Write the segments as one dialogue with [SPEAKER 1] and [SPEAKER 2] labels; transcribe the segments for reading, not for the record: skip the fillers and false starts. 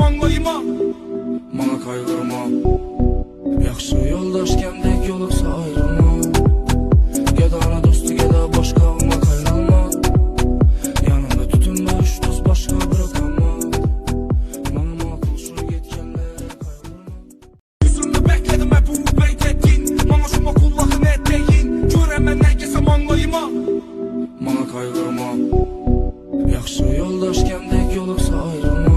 [SPEAKER 1] anlayma, mana kaygırma. Yaxşı yoldaş kəmdək yoluqsa ayrılma. Geda ana dostu geda başqa olma kaynalma. Yanında tütünmə üç dost başqa bırakanma. Mana makul şu yetkənlərə kaygırma. Yüzümdə bəklədim hə bu beyt etdin. Mana şu makullahın etdeyin. Görəm mən nə kesəm anlayma, mana kaygırma. Yaxşı yoldaş kəmdək yoluqsa ayrılma.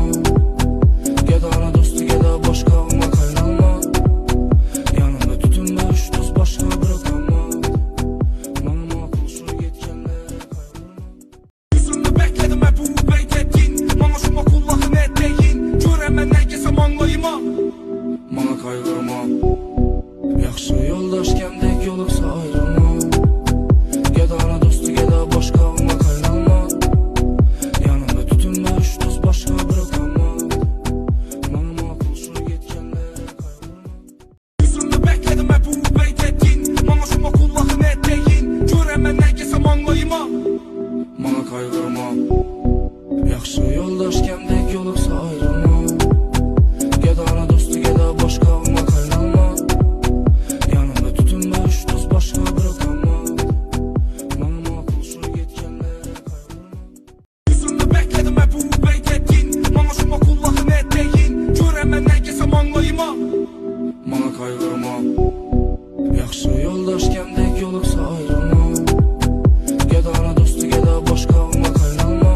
[SPEAKER 1] Geda ana dostu geda başqa olma kaynalma. Yanında tütünmə üç dost başqa bırakanma. Mana makul şu yetkənlərə kaygırma. Yüzümdə bəklədim hə bu beyt etdin. Mana şu makullahın etdeyin. Görəm mən nə kesəm anlayma, mana kaygırma. Yaxşı yoldaş kəmdək yoluqsa ayrılma. Geda ana dostu geda başqa olma kaynalma. Yanında tütünmə üç dost başqa bırakanma. Mana makul şu yetkənlərə kaygırma. Yüzümdə bəklədim hə bu beyt etdin. Mana şu makullahın etdeyin. Görəm mən nə kesəm anlayma, mana kaygırma. Yaxşı yoldaş kəmdək yoluqsa ayrılma. Geda ana dostu geda başqa olma kaynalma. Yanında tütünmə üç dost başqa bırakanma. Mana makul şu yetkənlərə kaygırma. Yüzümdə bəklədim hə bu beyt etdin. Mana şu makullahın etdeyin. Görəm mən nə kesəm anlayma, mana kaygırma. Yaxşı yoldaş kəmdək yoluqsa ayrılma. Geda ana dostu geda başqa olma kaynalma.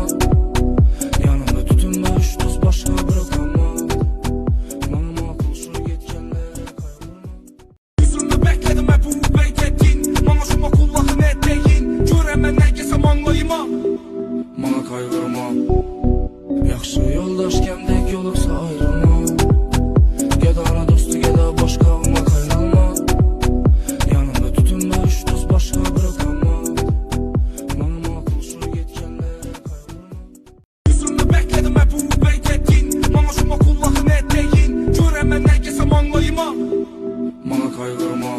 [SPEAKER 1] Yanında tütünmə üç dost başqa bırakanma. Mana makul şu yetkənlərə kaygırma. Yüzümdə bəklədim hə bu beyt etdin. Mana şu makullahın etdeyin. Görəm mən nə kesəm anlayma, mana kaygırma. Yaxşı yoldaş kəmdək yoluqsa ayrılma. Geda ana dostu geda başqa olma kaynalma. Yanında tütünmə üç dost başqa bırakanma. Mana makul şu yetkənlərə kaygırma. Yüzümdə bəklədim hə bu beyt etdin. Mana şu makullahın etdeyin. Görəm mən nə kesəm anlayma, mana kaygırma.